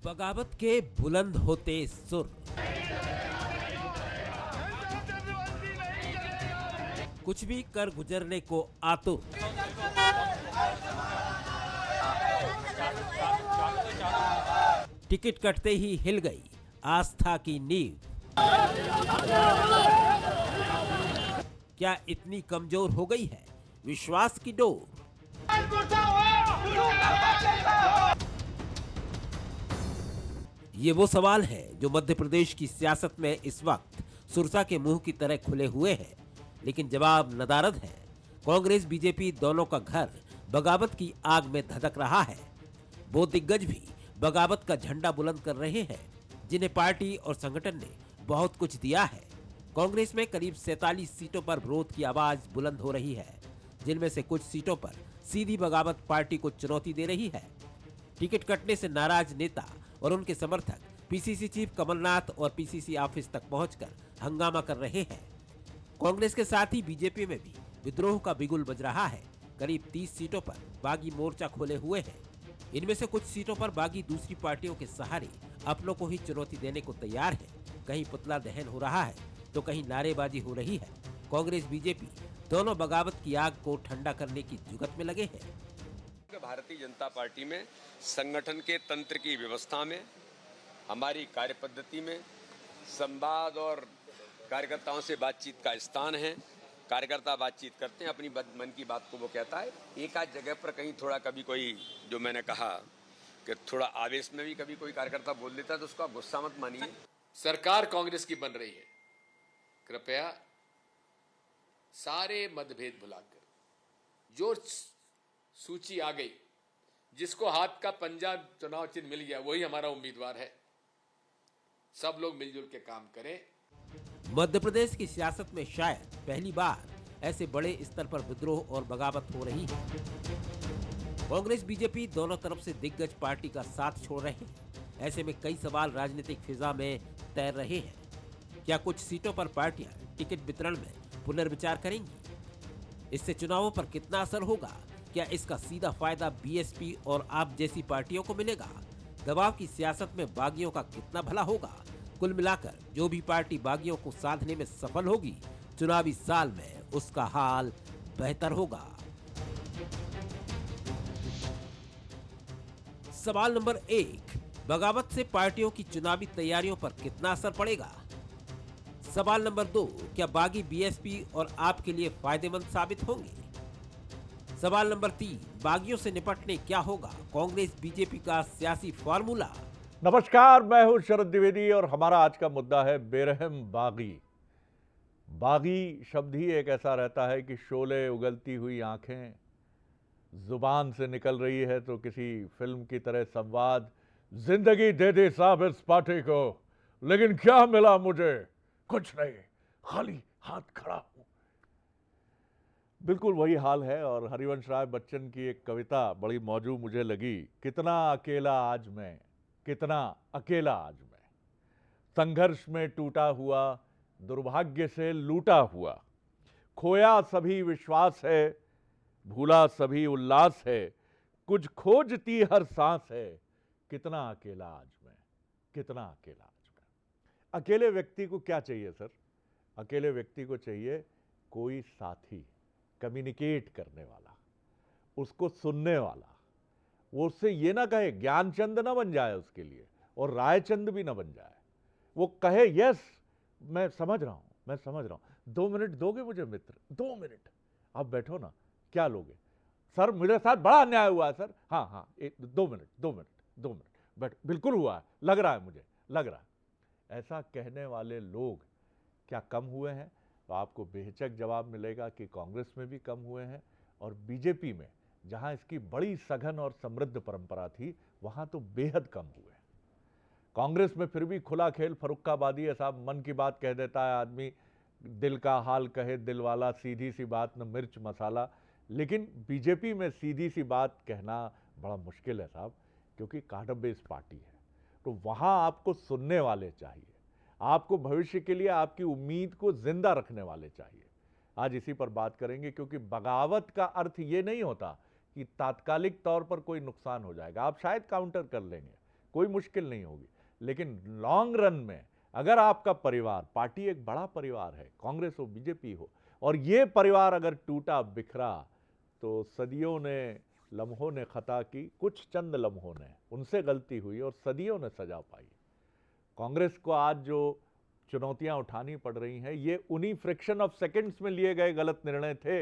बगावत के बुलंद होते सुर, कुछ भी कर गुजरने को आतुर, टिकट कटते ही हिल गई आस्था की नींव। क्या इतनी कमजोर हो गई है विश्वास की डोर? ये वो सवाल है जो मध्य प्रदेश की सियासत में इस वक्त सुरसा के मुंह की तरह खुले हुए हैं, लेकिन जवाब नदारद है। कांग्रेस बीजेपी दोनों का घर बगावत की आग में धधक रहा है। वो दिग्गज भी बगावत का झंडा बुलंद कर रहे हैं जिन्हें पार्टी और संगठन ने बहुत कुछ दिया है। कांग्रेस में करीब 47 सीटों पर विरोध की आवाज बुलंद हो रही है, जिनमें से कुछ सीटों पर सीधी बगावत पार्टी को चुनौती दे रही है। टिकट कटने से नाराज नेता और उनके समर्थक पीसीसी चीफ कमलनाथ और पीसीसी ऑफिस तक पहुंचकर हंगामा कर रहे हैं। कांग्रेस के साथ ही बीजेपी में भी विद्रोह का बिगुल बज रहा है। करीब 30 सीटों पर बागी मोर्चा खोले हुए हैं। इनमें से कुछ सीटों पर बागी दूसरी पार्टियों के सहारे अपनों को ही चुनौती देने को तैयार है। कहीं पुतला दहन हो रहा है तो कहीं नारेबाजी हो रही है। कांग्रेस बीजेपी दोनों बगावत की आग को ठंडा करने की जुगत में लगे हैं। भारतीय जनता पार्टी में संगठन के तंत्र की व्यवस्था में, हमारी कार्य पद्धति में संवाद और कार्यकर्ताओं से बातचीत का स्थान है। कार्यकर्ता बातचीत करते हैं, अपनी मन की बात को वो कहता है। एक आध जगह पर कहीं थोड़ा कभी कोई, जो मैंने कहा कि थोड़ा आवेश में भी कभी कोई कार्यकर्ता बोल देता है तो उसका गुस्सा मत मानिए। सरकार कांग्रेस की बन रही है, कृपया सारे मतभेद भुलाकर जो सूची आ गई, जिसको हाथ का पंजा चुनाव चिन्ह मिल गया वही हमारा उम्मीदवार है। सब लोग मिलजुल के काम करें। मध्य प्रदेश की सियासत में शायद पहली बार ऐसे बड़े स्तर पर विद्रोह और बगावत हो रही है। कांग्रेस बीजेपी दोनों तरफ से दिग्गज पार्टी का साथ छोड़ रहे हैं। ऐसे में कई सवाल राजनीतिक फिजा में तैर रहे हैं। क्या कुछ सीटों पर पार्टियां टिकट वितरण में पुनर्विचार करेंगी? इससे चुनावों पर कितना असर होगा? क्या इसका सीधा फायदा बीएसपी और आप जैसी पार्टियों को मिलेगा? दबाव की सियासत में बागियों का कितना भला होगा? कुल मिलाकर जो भी पार्टी बागियों को साधने में सफल होगी, चुनावी साल में उसका हाल बेहतर होगा। सवाल नंबर 1, बगावत से पार्टियों की चुनावी तैयारियों पर कितना असर पड़ेगा? सवाल नंबर 2, क्या बागी बीएसपी और आपके लिए फायदेमंद साबित होंगे? सवाल नंबर 3, बागियों से निपटने क्या होगा कांग्रेस बीजेपी का सियासी फार्मूला? नमस्कार, मैं हूं शरद द्विवेदी और हमारा आज का मुद्दा है बेरहम बागी। बागी शब्द ही एक ऐसा रहता है कि शोले उगलती हुई आंखें, जुबान से निकल रही है तो किसी फिल्म की तरह संवाद, जिंदगी दे दे साहब इस पार्टी को, लेकिन क्या मिला मुझे? कुछ नहीं, खाली हाथ खड़ा हूं। बिल्कुल वही हाल है। और हरिवंश राय बच्चन की एक कविता बड़ी मौजू मुझे लगी, कितना अकेला आज मैं, कितना अकेला आज मैं, संघर्ष में टूटा हुआ, दुर्भाग्य से लूटा हुआ, खोया सभी विश्वास है, भूला सभी उल्लास है, कुछ खोजती हर सांस है, कितना अकेला आज मैं, कितना अकेला आज मैं। अकेले व्यक्ति को क्या चाहिए सर? अकेले व्यक्ति को चाहिए कोई साथी, कम्युनिकेट करने वाला, उसको सुनने वाला। वो उससे ये ना कहे ज्ञानचंद ना बन जाए उसके लिए, और रायचंद भी ना बन जाए। वो कहे यस मैं समझ रहा हूं, मैं समझ रहा हूं, 2 मिनट दोगे मुझे मित्र? 2 मिनट आप बैठो ना, क्या लोगे? सर मेरे साथ बड़ा अन्याय हुआ है सर। हाँ हाँ 2 मिनट 2 मिनट 2 मिनट बैठ, बिल्कुल हुआ है, लग रहा है मुझे, लग रहा है। ऐसा कहने वाले लोग क्या कम हुए हैं? तो आपको बेहिचक जवाब मिलेगा कि कांग्रेस में भी कम हुए हैं, और बीजेपी में जहां इसकी बड़ी सघन और समृद्ध परंपरा थी वहां तो बेहद कम हुए। कांग्रेस में फिर भी खुला खेल फरुक्काबादी है साहब, मन की बात कह देता है आदमी, दिल का हाल कहे दिल वाला, सीधी सी बात न मिर्च मसाला। लेकिन बीजेपी में सीधी सी बात कहना बड़ा मुश्किल है साहब, क्योंकि कार्डर बेस पार्टी है। तो वहां आपको सुनने वाले चाहिए, आपको भविष्य के लिए आपकी उम्मीद को जिंदा रखने वाले चाहिए। आज इसी पर बात करेंगे, क्योंकि बगावत का अर्थ ये नहीं होता कि तात्कालिक तौर पर कोई नुकसान हो जाएगा, आप शायद काउंटर कर लेंगे, कोई मुश्किल नहीं होगी। लेकिन लॉन्ग रन में अगर आपका परिवार, पार्टी एक बड़ा परिवार है, कांग्रेस हो बीजेपी हो, और ये परिवार अगर टूटा बिखरा तो सदियों ने, लम्हों ने खता की, कुछ चंद लम्हों ने उनसे गलती हुई और सदियों ने सजा पाई। कांग्रेस को आज जो चुनौतियां उठानी पड़ रही हैं, ये उन्हीं फ्रैक्शन ऑफ सेकंड्स में लिए गए गलत निर्णय थे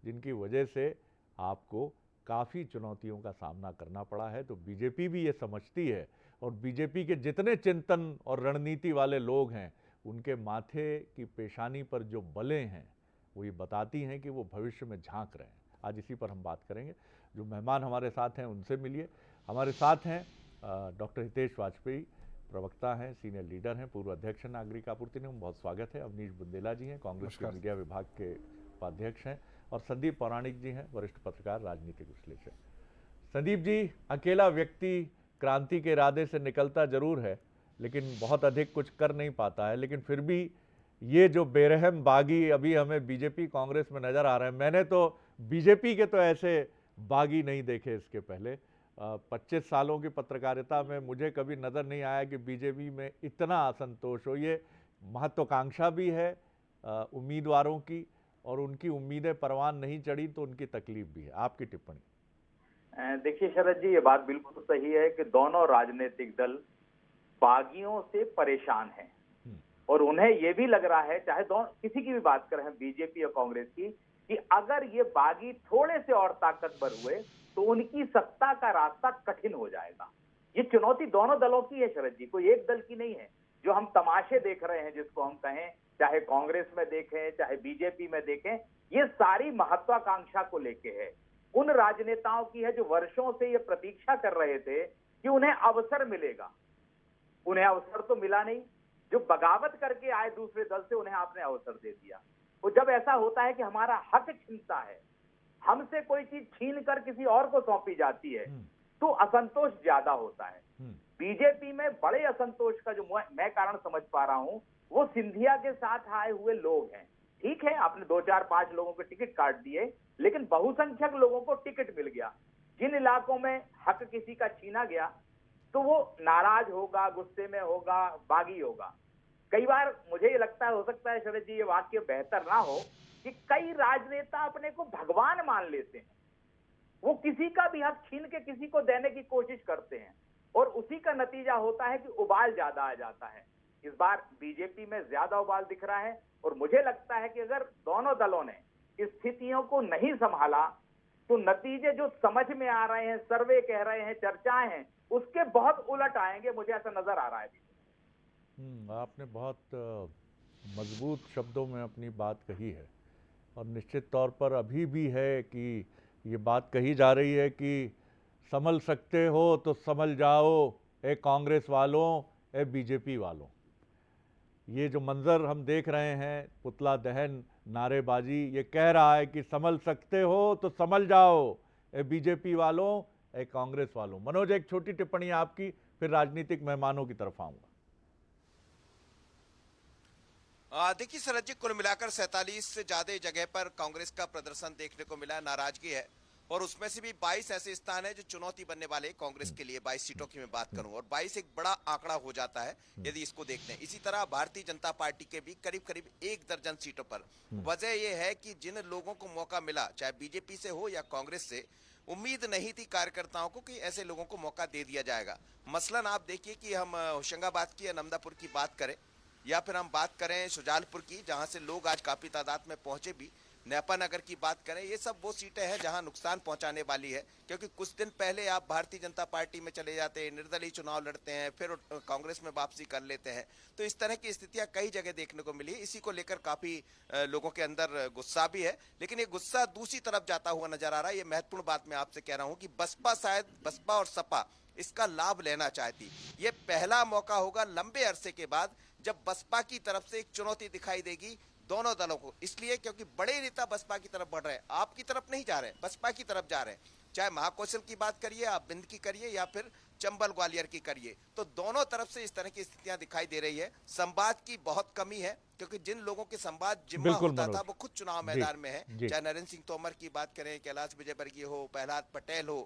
जिनकी वजह से आपको काफ़ी चुनौतियों का सामना करना पड़ा है। तो बीजेपी भी ये समझती है, और बीजेपी के जितने चिंतन और रणनीति वाले लोग हैं, उनके माथे की पेशानी पर जो बलें हैं वो ये बताती हैं कि वो भविष्य में झांक रहे हैं। आज इसी पर हम बात करेंगे। जो मेहमान हमारे साथ हैं उनसे मिलिए। हमारे साथ हैं डॉक्टर हितेश वाजपेयी, प्रवक्ता हैं, सीनियर लीडर हैं, पूर्व अध्यक्ष हैं नागरिक आपूर्ति निगम, बहुत स्वागत है। अवनीश बुंदेला जी हैं, कांग्रेस के मीडिया विभाग के उपाध्यक्ष हैं, और संदीप पौराणिक जी हैं, वरिष्ठ पत्रकार, राजनीतिक विश्लेषक। संदीप जी, अकेला व्यक्ति क्रांति के इरादे से निकलता जरूर है, लेकिन बहुत अधिक कुछ कर नहीं पाता है। लेकिन फिर भी ये जो बेरहम बागी अभी हमें बीजेपी कांग्रेस में नजर आ रहे हैं, मैंने तो बीजेपी के तो ऐसे बागी नहीं देखे इसके पहले। 25 सालों की पत्रकारिता में मुझे कभी नजर नहीं आया कि बीजेपी में इतना असंतोष हो। ये महत्वाकांक्षा भी है उम्मीदवारों की, और उनकी उम्मीदें परवान नहीं चढ़ी तो उनकी तकलीफ भी है। आपकी टिप्पणी? देखिए शरद जी, ये बात बिल्कुल सही है कि दोनों राजनीतिक दल बागियों से परेशान हैं, और उन्हें ये भी लग रहा है, चाहे दोनों किसी की भी बात करें, बीजेपी और कांग्रेस की, कि अगर ये बागी थोड़े से और ताकतवर हुए तो उनकी सत्ता का रास्ता कठिन हो जाएगा। ये चुनौती दोनों दलों की है शरद जी, कोई एक दल की नहीं है। जो हम तमाशे देख रहे हैं, जिसको हम कहें, चाहे कांग्रेस में देखें चाहे बीजेपी में देखें, ये सारी महत्वाकांक्षा को लेके है। उन राजनेताओं की है जो वर्षों से ये प्रतीक्षा कर रहे थे कि उन्हें अवसर मिलेगा। उन्हें अवसर तो मिला नहीं। जो बगावत करके आए दूसरे दल से, उन्हें आपने अवसर दे दिया। तो जब ऐसा होता है कि हमारा हक छीनता है, हमसे कोई चीज छीन कर किसी और को सौंपी जाती है, तो असंतोष ज्यादा होता है। बीजेपी में बड़े असंतोष का जो मैं कारण समझ पा रहा हूं, वो सिंधिया के साथ आए हुए लोग हैं। ठीक है, आपने 2 4 5 लोगों को टिकट काट दिए, लेकिन बहुसंख्यक लोगों को टिकट मिल गया। जिन इलाकों में हक किसी का छीना गया, तो वो नाराज होगा, गुस्से में होगा, बागी होगा। कई बार मुझे ये लगता है, हो सकता है शरद जी ये वाक्य बेहतर ना हो, कि कई राजनेता अपने को भगवान मान लेते हैं। वो किसी का भी हक छीन के किसी को देने की कोशिश करते हैं, और उसी का नतीजा होता है कि उबाल ज्यादा आ जाता है। इस बार बीजेपी में ज्यादा उबाल दिख रहा है, और मुझे लगता है कि अगर दोनों दलों ने स्थितियों को नहीं संभाला, तो नतीजे जो समझ में आ रहे हैं, सर्वे कह रहे हैं, चर्चाएं हैं, उसके बहुत उलट आएंगे। मुझे ऐसा नजर आ रहा है। आपने बहुत मजबूत शब्दों में अपनी बात कही है, और निश्चित तौर पर अभी भी है कि ये बात कही जा रही है कि संभल सकते हो तो संभल जाओ, ए कांग्रेस वालों, ए बीजेपी वालों। ये जो मंजर हम देख रहे हैं, पुतला दहन, नारेबाजी, ये कह रहा है कि संभल सकते हो तो संभल जाओ, ए बीजेपी वालों, ए कांग्रेस वालों। मनोज, एक छोटी टिप्पणी आपकी, फिर राजनीतिक मेहमानों की तरफ आऊंगा। देखिए शरद जी, कुल मिलाकर 47 से ज्यादा जगह पर कांग्रेस का प्रदर्शन देखने को मिला, नाराजगी है, और उसमें से भी 22 ऐसे स्थान है जो चुनौती बनने वाले कांग्रेस के लिए। 22 सीटों की मैं बात करूं, और 22 एक बड़ा आंकड़ा हो जाता है यदि इसको देखते हैं। इसी तरह भारतीय जनता पार्टी के भी करीब करीब 1 दर्जन सीटों पर। वजह यह है कि जिन लोगों को मौका मिला, चाहे बीजेपी से हो या कांग्रेस से, उम्मीद नहीं थी कार्यकर्ताओं को कि ऐसे लोगों को मौका दे दिया जाएगा। मसलन आप देखिए कि हम होशंगाबाद की या नमदापुर की बात करें, या फिर हम बात करें शुजालपुर की, जहां से लोग आज काफी तादाद में पहुंचे भी, नेपा नगर की बात करें, ये सब वो सीटें हैं जहां नुकसान पहुंचाने वाली है। क्योंकि कुछ दिन पहले आप भारतीय जनता पार्टी में चले जाते हैं, निर्दलीय चुनाव लड़ते हैं, फिर कांग्रेस में वापसी कर लेते हैं, तो इस तरह की स्थितियां कई जगह देखने को मिली। इसी को लेकर काफी लोगों के अंदर गुस्सा भी है, लेकिन ये गुस्सा दूसरी तरफ जाता हुआ नजर आ रहा है। ये महत्वपूर्ण बात मैं आपसे कह रहा हूं कि बसपा और सपा इसका लाभ लेना चाहती। ये पहला मौका होगा लंबे अरसे के बाद जब बसपा की तरफ से एक चुनौती दिखाई देगी दोनों दलों को। इसलिए क्योंकि बड़े नेता बसपा की तरफ बढ़ रहे हैं, आपकी तरफ नहीं जा रहे हैं, बसपा की तरफ जा रहे हैं। चाहे महाकौशल की बात करिए, आप बिंद की करिए, या फिर चंबल ग्वालियर की करिए, तो दोनों तरफ से इस तरह की स्थितियां दिखाई दे रही है। संवाद की बहुत कमी है, क्योंकि जिन लोगों के संवाद जिम्मा होता था वो खुद चुनाव मैदान में है। चाहे नरेंद्र सिंह तोमर की बात करें, कैलाश विजयवर्गीय हो, प्रहलाद पटेल हो,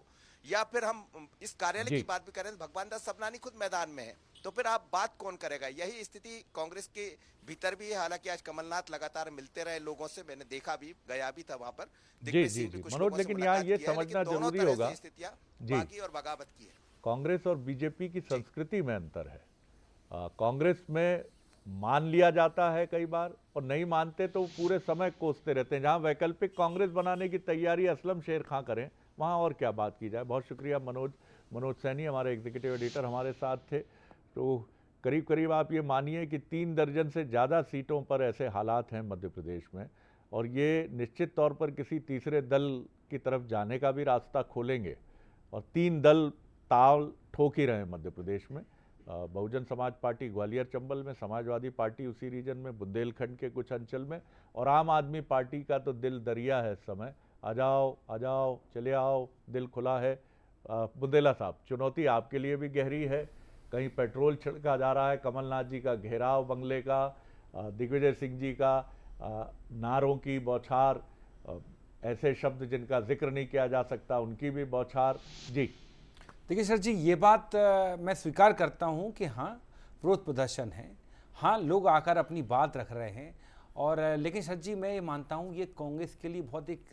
या फिर हम इस कार्यालय जी। की बात भी करें तो भगवान दास सबनानी खुद मैदान में है, तो फिर आप बात कौन करेगा? यही स्थिति कांग्रेस के भीतर भी है। हालांकि आज कमलनाथ लगातार मिलते रहे लोगों से, मैंने देखा भी, गया भी था वहां पर, जी दिग्विजय जी सिंह भी जी कुछ मनोज, लोगों से लेकिन यहाँ मुलाकात ये किया है, लेकिन समझना दोनों जरूरी तरह होगा से स्थितियां जी, बागी और बगावत की है। कांग्रेस और बीजेपी की संस्कृति में अंतर है। कांग्रेस में मान लिया जाता है कई बार, और नहीं मानते तो पूरे समय कोसते रहते हैं। जहां वैकल्पिक कांग्रेस बनाने की तैयारी असलम शेर खां करें, वहां और क्या बात की जाए। बहुत शुक्रिया मनोज सैनी, हमारे एग्जीक्यूटिव एडिटर हमारे साथ थे। तो करीब करीब आप ये मानिए कि 3 दर्जन से ज़्यादा सीटों पर ऐसे हालात हैं मध्य प्रदेश में, और ये निश्चित तौर पर किसी तीसरे दल की तरफ जाने का भी रास्ता खोलेंगे। और 3 दल ताल ठोक ही रहे हैं मध्य प्रदेश में। बहुजन समाज पार्टी ग्वालियर चंबल में, समाजवादी पार्टी उसी रीजन में, बुंदेलखंड के कुछ अंचल में, और आम आदमी पार्टी का तो दिल दरिया है इस समय। आ जाओ चले आओ, दिल खुला है। बुंदेला साहब, चुनौती आपके लिए भी गहरी है। कहीं पेट्रोल छिड़का जा रहा है, कमलनाथ जी का घेराव बंगले का, दिग्विजय सिंह जी का नारों की बौछार, ऐसे शब्द जिनका जिक्र नहीं किया जा सकता उनकी भी बौछार। जी देखिए सर जी, ये बात मैं स्वीकार करता हूँ कि हाँ, विरोध प्रदर्शन है, हाँ लोग आकर अपनी बात रख रहे हैं, और लेकिन सर जी मैं ये मानता हूँ ये कांग्रेस के लिए बहुत एक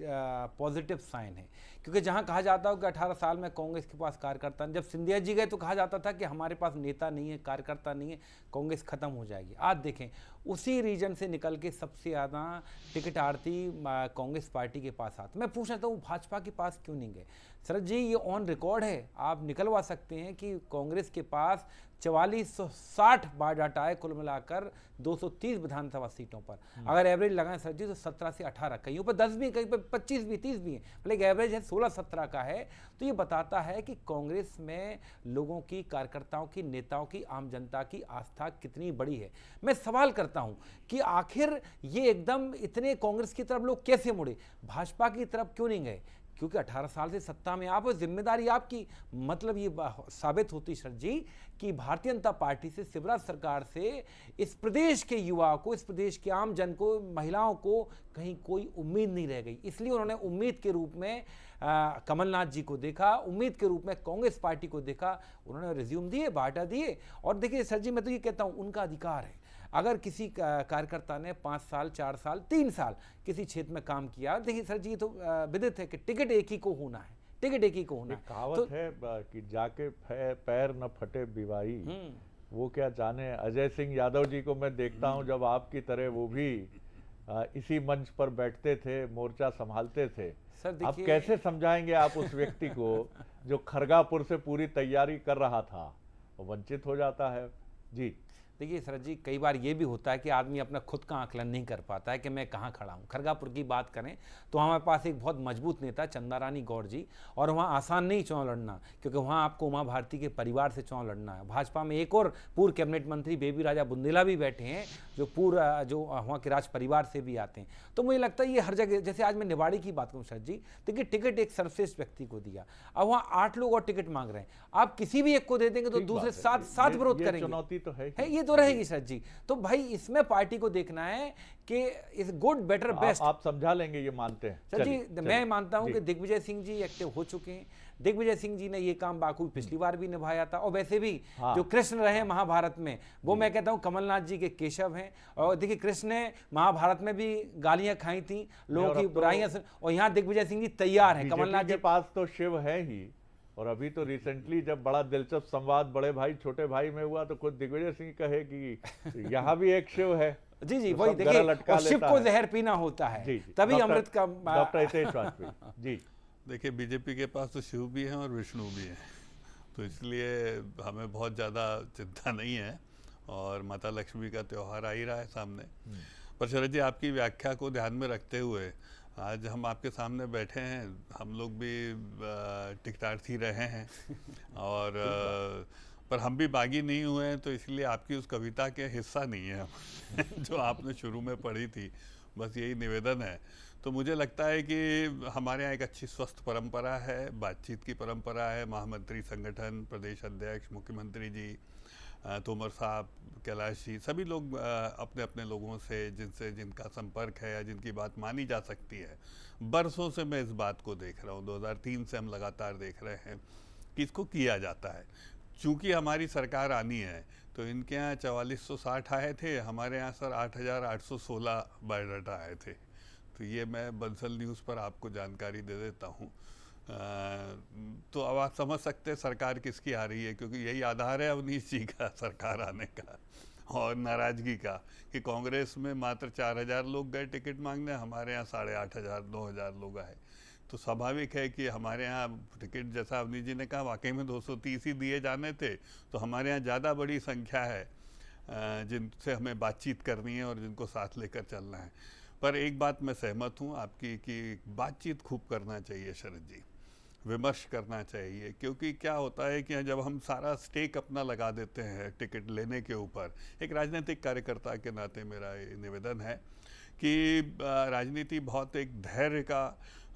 पॉजिटिव साइन है, क्योंकि जहाँ कहा जाता हो कि 18 साल में कांग्रेस के पास कार्यकर्ता नहीं, जब सिंधिया जी गए तो कहा जाता था कि हमारे पास नेता नहीं है, कार्यकर्ता नहीं है, कांग्रेस खत्म हो जाएगी। आज देखें उसी रीजन से निकल के सबसे ज़्यादा टिकट आरती कांग्रेस पार्टी के पास आते। मैं पूछ रहा हूँ भाजपा के पास क्यों नहीं गए? सर जी ये ऑन रिकॉर्ड है, आप निकलवा सकते हैं कि कांग्रेस के पास 4460 बायोडाटा है कुल मिलाकर 230 विधानसभा सीटों पर। अगर एवरेज लगाएं सर जी तो 17 से 18, कहीं पर 10 भी, कहीं पर 25 भी, 30 भी है, लेकिन एवरेज है 16-17 का है। तो ये बताता है कि कांग्रेस में लोगों की, कार्यकर्ताओं की, नेताओं की, आम जनता की आस्था कितनी बड़ी है। मैं सवाल करता हूं कि आखिर ये एकदम इतने कांग्रेस की तरफ लोग कैसे मुड़े, भाजपा की तरफ क्यों नहीं गए? क्योंकि 18 साल से सत्ता में आप, जिम्मेदारी आपकी। मतलब ये साबित होती सर जी कि भारतीय जनता पार्टी से, शिवराज सरकार से इस प्रदेश के युवा को, इस प्रदेश के आम जन को, महिलाओं को कहीं कोई उम्मीद नहीं रह गई। इसलिए उन्होंने उम्मीद के रूप में कमलनाथ जी को देखा, उम्मीद के रूप में कांग्रेस पार्टी को देखा, उन्होंने रिज्यूम दिए, बाटा दिए। और देखिए सर जी मैं तो ये कहता हूँ उनका अधिकार है। अगर किसी कार्यकर्ता ने 5 साल, 4 साल, 3 साल किसी क्षेत्र में काम किया, देखिए सर जी तो विदित है कि टिकट एक ही को होना है, टिकट एक ही को होना है। कहावत तो, है कि जाके पैर न फटे बिवाई, वो क्या जाने। अजय सिंह यादव जी को मैं देखता हूं, जब आपकी तरह वो भी इसी मंच पर बैठते थे, मोर्चा संभालते थे। सर अब कैसे समझाएंगे आप उस व्यक्ति को जो खरगापुर से पूरी तैयारी कर रहा था, वंचित हो जाता है। जी देखिए सर जी कई बार ये भी होता है कि आदमी अपना खुद का आकलन नहीं कर पाता है कि मैं कहाँ खड़ा हूँ। खरगापुर की बात करें तो हमारे पास एक बहुत मजबूत नेता चंदारानी गौड़ जी, और वहाँ आसान नहीं चुनाव लड़ना, क्योंकि वहाँ आपको उमा भारती के परिवार से चुनाव लड़ना है। भाजपा में एक और पूर्व कैबिनेट मंत्री बेबी राजा बुंदेला भी बैठे हैं, जो वहाँ के राज परिवार से भी आते हैं। तो मुझे लगता है ये हर जगह, जैसे आज मैं निवाड़ी की बात करूँ सर जी, देखिए टिकट एक सर्वश्रेष्ठ व्यक्ति को दिया, अब वहाँ 8 लोग और टिकट मांग रहे हैं, आप किसी भी एक को दे देंगे तो दूसरे 7 विरोध करेंगे। चुनौती तो है, ये तो रहेगी सर जी। तो भाई इसमें पार्टी को देखना है कि इज गुड, बेटर, बेस्ट। आप समझा लेंगे, ये मानते हैं सर जी। मैं मानता हूं कि दिग्विजय सिंह जी एक्टिव हो चुके हैं। दिग्विजय सिंह जी ने ये काम बाखूबी पिछली बार भी निभाया था, और वैसे भी जो कृष्ण रहे महाभारत में, वो मैं कहता हूं कमलनाथ जी के केशव हैं। और देखिए कृष्ण ने महाभारत में भी गालियां खाई थी, लोगों की बुराइयां, और यहाँ दिग्विजय सिंह जी तैयार हैं। कमलनाथ के पास तो शिव है ही, और अभी तो रिसेंटली जब बड़ा दिलचस्प संवाद बड़े भाई छोटे भाई में हुआ तो खुद दिग्विजय सिंह कहे कि यहाँ भी एक शिव है। जी जी, तो वही देखिए, और शिव को जहर पीना होता है, जी, तभी अमृत का। डॉक्टर हितेश वाजपेयी जी। देखिए बीजेपी के पास तो शिव भी हैं और विष्णु भी हैं, तो इसलिए हमें बहुत ज़्यादा चिंता नहीं है, और माता लक्ष्मी का त्यौहार आ ही रहा है सामने। पर शरद जी आपकी व्याख्या को ध्यान में रखते हुए आज हम आपके सामने बैठे हैं, हम लोग भी टिकटार्थी रहे हैं और पर हम भी बागी नहीं हुए हैं, तो इसलिए आपकी उस कविता के हिस्सा नहीं है हम जो आपने शुरू में पढ़ी थी, बस यही निवेदन है। तो मुझे लगता है कि हमारे यहाँ एक अच्छी स्वस्थ परंपरा है, बातचीत की परंपरा है। महामंत्री संगठन, प्रदेश अध्यक्ष, मुख्यमंत्री जी तोमर साहब, कैलाश जी, सभी लोग अपने अपने लोगों से जिनका संपर्क है या जिनकी बात मानी जा सकती है, बरसों से मैं इस बात को देख रहा हूँ, 2003 से हम लगातार देख रहे हैं कि इसको किया जाता है। चूंकि हमारी सरकार आनी है तो इनके यहाँ 4460 आए थे, हमारे यहाँ सर 8816 बायोडाटा आए थे। तो ये मैं बंसल न्यूज़ पर आपको जानकारी दे देता हूँ। तो अब आप समझ सकते हैं सरकार किसकी आ रही है, क्योंकि यही आधार है अवनीश जी का सरकार आने का और नाराज़गी का, कि कांग्रेस में मात्र 4000 लोग गए टिकट मांगने, हमारे यहाँ 8500 9000 लोग आए। तो स्वाभाविक है कि हमारे यहाँ टिकट, जैसा अवनीश जी ने कहा, वाकई में 230 ही दिए जाने थे। तो हमारे यहाँ ज़्यादा बड़ी संख्या है जिनसे हमें बातचीत करनी है और जिनको साथ लेकर चलना है। पर एक बात मैं सहमत हूँ आपकी कि बातचीत खूब करना चाहिए शरद जी, विमर्श करना चाहिए, क्योंकि क्या होता है कि जब हम सारा स्टेक अपना लगा देते हैं टिकट लेने के ऊपर, एक राजनीतिक कार्यकर्ता के नाते मेरा ये निवेदन है कि राजनीति बहुत एक धैर्य का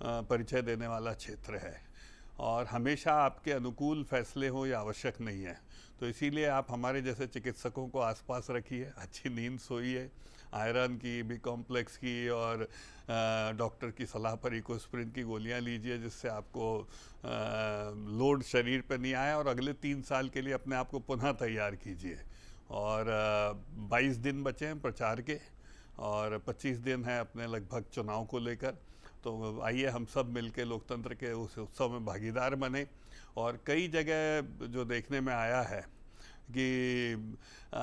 परिचय देने वाला क्षेत्र है और हमेशा आपके अनुकूल फैसले हो ये आवश्यक नहीं है। तो इसीलिए आप हमारे जैसे चिकित्सकों को आसपास रखिए, अच्छी नींद सोइए, आयरन की, बी कॉम्प्लेक्स की और डॉक्टर की सलाह पर इकोस्प्रिन की गोलियां लीजिए, जिससे आपको लोड शरीर पर नहीं आए और अगले 3 साल के लिए अपने आप को पुनः तैयार कीजिए। और 22 दिन बचे हैं प्रचार के और 25 दिन है अपने लगभग चुनाव को लेकर। तो आइए हम सब मिलके लोकतंत्र के उस उत्सव में भागीदार बने। और कई जगह जो देखने में आया है कि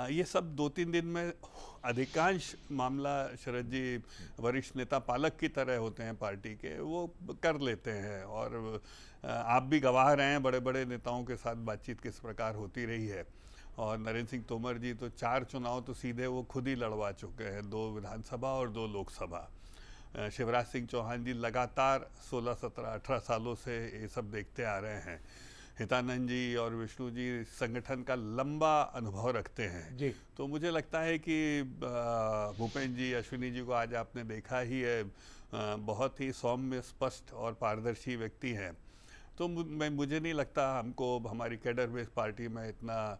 ये सब 2-3 दिन में अधिकांश मामला शरद जी वरिष्ठ नेता पालक की तरह होते हैं पार्टी के, वो कर लेते हैं। और आप भी गवाह रहे हैं बड़े बड़े नेताओं के साथ बातचीत किस प्रकार होती रही है। और नरेंद्र सिंह तोमर जी तो 4 चुनाव तो सीधे वो खुद ही लड़वा चुके हैं, 2 विधानसभा और 2 लोकसभा। शिवराज सिंह चौहान जी लगातार 16, 17, 18 सालों से ये सब देखते आ रहे हैं। हितानंद जी और विष्णु जी संगठन का लंबा अनुभव रखते हैं जी। तो मुझे लगता है कि भूपेंद्र जी, अश्विनी जी को आज आपने देखा ही है, बहुत ही सौम्य, स्पष्ट और पारदर्शी व्यक्ति हैं। तो मुझे नहीं लगता हमको हमारी कैडर बेस्ड पार्टी में इतना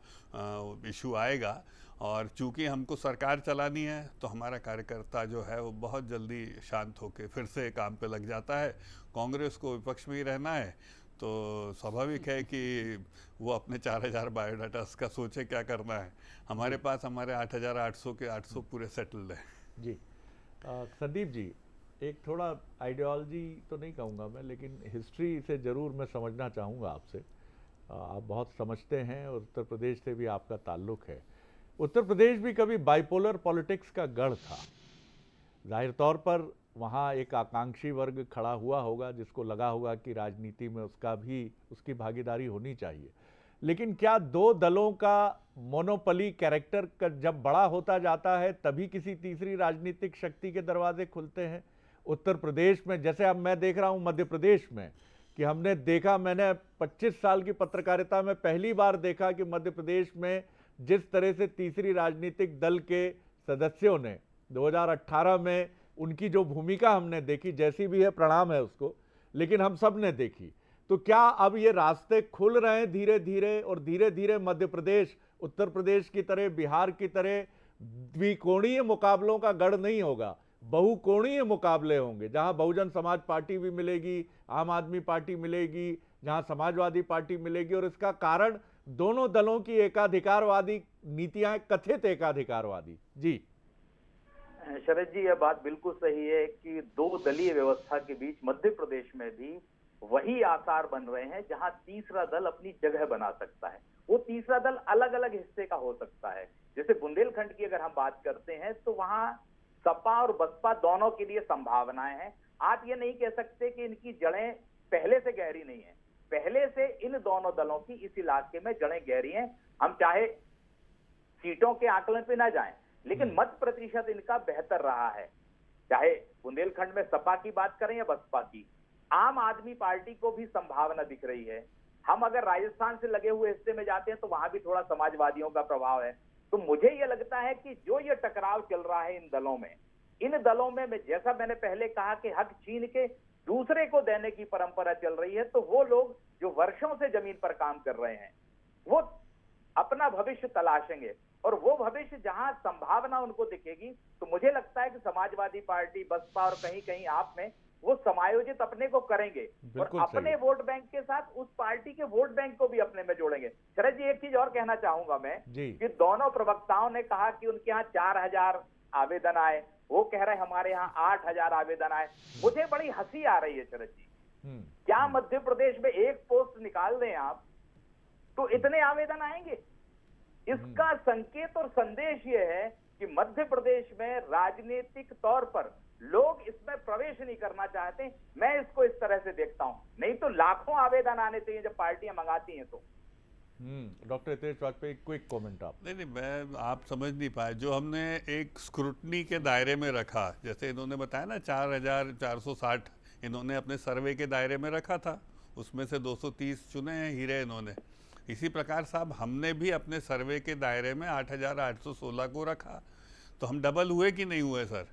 इशू आएगा। और चूंकि हमको सरकार चलानी है तो हमारा कार्यकर्ता जो है वो बहुत जल्दी शांत होकर फिर से काम पे लग जाता है। कांग्रेस को विपक्ष में ही रहना है तो स्वाभाविक है कि वो अपने 4000 बायोडाटास का सोचे क्या करना है। हमारे पास हमारे 8800 के 800 पूरे सेटल्ड हैं जी। संदीप जी, एक थोड़ा आइडियोलॉजी तो नहीं कहूँगा मैं, लेकिन हिस्ट्री से ज़रूर मैं समझना चाहूँगा आपसे। आप बहुत समझते हैं और उत्तर प्रदेश से भी आपका ताल्लुक़ है। उत्तर प्रदेश भी कभी बाइपोलर पॉलिटिक्स का गढ़ था। जाहिर तौर पर वहाँ एक आकांक्षी वर्ग खड़ा हुआ होगा जिसको लगा होगा कि राजनीति में उसकी भागीदारी होनी चाहिए। लेकिन क्या 2 दलों का मोनोपोली कैरेक्टर का जब बड़ा होता जाता है तभी किसी तीसरी राजनीतिक शक्ति के दरवाजे खुलते हैं? उत्तर प्रदेश में, जैसे अब मैं देख रहा हूँ मध्य प्रदेश में, कि मैंने 25 साल की पत्रकारिता में पहली बार देखा कि मध्य प्रदेश में जिस तरह से तीसरी राजनीतिक दल के सदस्यों ने 2018 में उनकी जो भूमिका हमने देखी, जैसी भी है प्रणाम है उसको, लेकिन हम सब ने देखी। तो क्या अब ये रास्ते खुल रहे हैं धीरे धीरे, और धीरे धीरे मध्य प्रदेश उत्तर प्रदेश की तरह, बिहार की तरह द्विकोणीय मुकाबलों का गढ़ नहीं होगा, बहुकोणीय मुकाबले होंगे, जहां बहुजन समाज पार्टी भी मिलेगी, आम आदमी पार्टी मिलेगी, जहां समाजवादी पार्टी मिलेगी। और इसका कारण दोनों दलों की एकाधिकारवादी नीतियां, कथित एकाधिकारवादी। जी शरद जी, यह बात बिल्कुल सही है कि 2 दलीय व्यवस्था के बीच मध्य प्रदेश में भी वही आसार बन रहे हैं जहां तीसरा दल अपनी जगह बना सकता है। वो तीसरा दल अलग अलग हिस्से का हो सकता है। जैसे बुंदेलखंड की अगर हम बात करते हैं तो वहां सपा और बसपा दोनों के लिए संभावनाएं हैं। आप ये नहीं कह सकते कि इनकी जड़ें पहले से गहरी नहीं है। पहले से इन दोनों दलों की इस इलाके में जड़ें गहरी हैं। हम चाहे सीटों के आकलन पे ना जाएं, लेकिन मत प्रतिशत इनका बेहतर रहा है। चाहे बुंदेलखंड में सपा की बात करें या बसपा की, आम आदमी पार्टी को भी संभावना दिख रही है। हम अगर राजस्थान से लगे हुए हिस्से में जाते हैं तो वहां भी थोड़ा समाजवादियों का प्रभाव है। तो मुझे यह लगता है कि जो ये टकराव चल रहा है इन दलों में जैसा मैंने पहले कहा कि हक छीन के दूसरे को देने की परंपरा चल रही है, तो वो लोग जो वर्षों से जमीन पर काम कर रहे हैं वो अपना भविष्य तलाशेंगे, और वो भविष्य जहां संभावना उनको दिखेगी, तो मुझे लगता है कि समाजवादी पार्टी, बसपा और कहीं कहीं आप में वो समायोजित अपने को करेंगे और बिल्कुल अपने सही। वोट बैंक के साथ उस पार्टी के वोट बैंक को भी अपने में जोड़ेंगे। शरद जी, एक चीज और कहना चाहूंगा मैं जी। कि दोनों प्रवक्ताओं ने कहा कि उनके यहाँ 4000 आवेदन आए, वो कह रहे हमारे यहाँ 8000 आवेदन आए। मुझे बड़ी हंसी आ रही है शरद जी। क्या मध्य प्रदेश में एक पोस्ट निकाल दें आप तो इतने आवेदन आएंगे? इसका संकेत और संदेश ये है कि मध्य प्रदेश में राजनीतिक तौर पर लोग इसमें प्रवेश नहीं करना चाहते। मैं इसको इस तरह से देखता हूं, नहीं तो लाखों आवेदन आने चाहिए जब पार्टियां मंगाती हैं तो। Doctor Hitesh Vajpayee, quick comment आप। नहीं, मैं आप समझ नहीं पाए। जो हमने एक स्क्रूटनी के दायरे में रखा, जैसे इन्होंने बताया ना 4460 इन्होंने अपने सर्वे के दायरे में रखा था, उसमें से 230 चुने हैं हीरे इन्होंने। इसी प्रकार साहब हमने भी अपने सर्वे के दायरे में 8816 को रखा, तो हम डबल हुए कि नहीं हुए सर?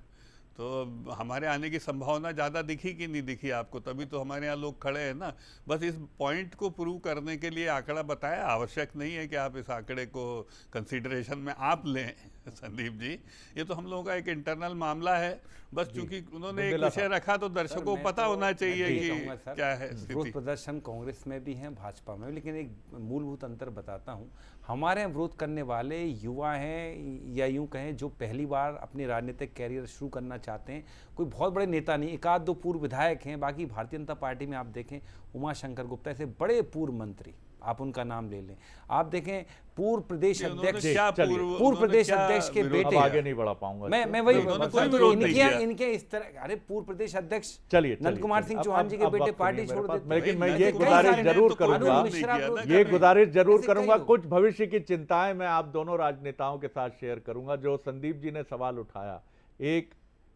तो हमारे आने की संभावना ज़्यादा दिखी कि नहीं दिखी आपको? तभी तो हमारे यहाँ लोग खड़े हैं ना। बस इस पॉइंट को प्रूव करने के लिए आंकड़ा बताया। आवश्यक नहीं है कि आप इस आंकड़े को कंसीडरेशन में आप लें संदीप जी, ये तो हम लोगों का एक इंटरनल मामला है। बस चूंकि उन्होंने एक विषय रखा तो दर्शकों को पता होना चाहिए कि क्या है विरोध स्थिति। प्रदर्शन कांग्रेस में भी है, भाजपा में भी, लेकिन एक मूलभूत अंतर बताता हूं। हमारे यहाँ विरोध करने वाले युवा हैं, या यूं कहें जो पहली बार अपने राजनीतिक कैरियर शुरू करना चाहते हैं। कोई बहुत बड़े नेता नहीं, एक आध दो पूर्व विधायक हैं। बाकी भारतीय जनता पार्टी में आप देखें उमाशंकर गुप्ता ऐसे बड़े पूर्व मंत्री, आप उनका नाम ले लें। आप देखें पूर्व प्रदेश अध्यक्ष, पूर्व प्रदेश अध्यक्ष के बेटे, आगे नहीं बढ़ा पाऊंगा। मैं वही नहीं इनके इस तरह, अरे पूर्व प्रदेश अध्यक्ष चलिए नंद कुमार सिंह चौहान जी के बेटे पार्टी छोड़ देते। लेकिन मैं ये गुजारिश जरूर करूंगा, कुछ भविष्य की चिंताएं मैं आप दोनों राजनेताओं के साथ शेयर करूंगा। जो संदीप जी ने सवाल उठाया, एक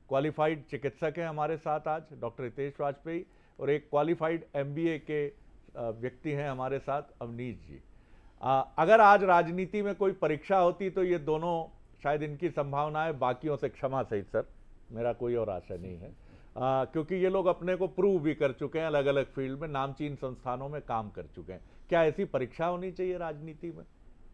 क्वालिफाइड चिकित्सक है हमारे साथ आज डॉक्टर हितेश वाजपेयी, और एक क्वालिफाइड MBA के व्यक्ति हैं हमारे साथ अवनीश जी। अगर आज राजनीति में कोई परीक्षा होती तो ये दोनों, शायद इनकी संभावनाएं बाकियों से, क्षमा सहित सर, मेरा कोई और आशा नहीं है, क्योंकि ये लोग अपने को प्रूव भी कर चुके हैं, अलग अलग फील्ड में नामचीन संस्थानों में काम कर चुके हैं। क्या ऐसी परीक्षा होनी चाहिए राजनीति में,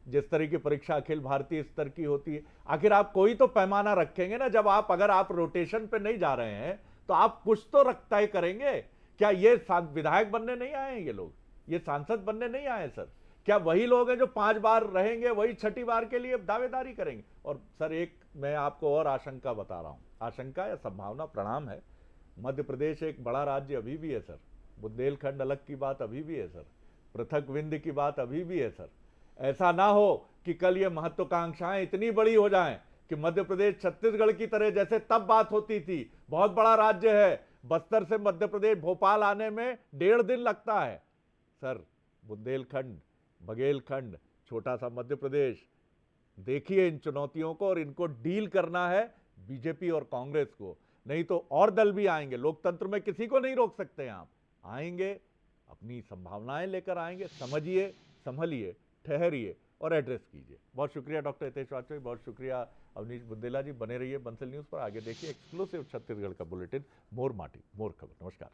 जिस तरह की परीक्षा अखिल भारतीय स्तर की होती है? आखिर आप कोई तो पैमाना रखेंगे ना। जब आप, अगर आप रोटेशन पे नहीं जा रहे हैं तो आप कुछ तो तय करेंगे। क्या ये विधायक बनने नहीं आए हैं ये लोग? ये सांसद बनने नहीं आए सर? क्या वही लोग हैं जो 5 बार रहेंगे, वही 6ठी बार के लिए दावेदारी करेंगे? और सर एक मैं आपको और आशंका बता रहा हूं, आशंका या संभावना, प्रणाम है। मध्य प्रदेश एक बड़ा राज्य अभी भी है सर, बुंदेलखंड अलग की बात अभी भी है सर, पृथक विंध्य की बात अभी भी है सर। ऐसा ना हो कि कल ये महत्वाकांक्षाएं इतनी बड़ी हो जाएं कि मध्य प्रदेश छत्तीसगढ़ की तरह, जैसे तब बात होती थी बहुत बड़ा राज्य है, बस्तर से मध्य प्रदेश भोपाल आने में 1.5 दिन लगता है सर। बुंदेलखंड, बघेलखंड, छोटा सा मध्य प्रदेश, देखिए इन चुनौतियों को, और इनको डील करना है बीजेपी और कांग्रेस को, नहीं तो और दल भी आएंगे। लोकतंत्र में किसी को नहीं रोक सकते हैं आप, आएंगे, अपनी संभावनाएं लेकर आएंगे। समझिए, संभलिए, ठहरिए और एड्रेस कीजिए। बहुत शुक्रिया डॉक्टर हितेश वाजपेयी, बहुत शुक्रिया अवनीश बुंदेला जी। बने रहिए बंसल न्यूज पर, आगे देखिए एक्सक्लूसिव छत्तीसगढ़ का बुलेटिन, मोर माटी मोर खबर। नमस्कार।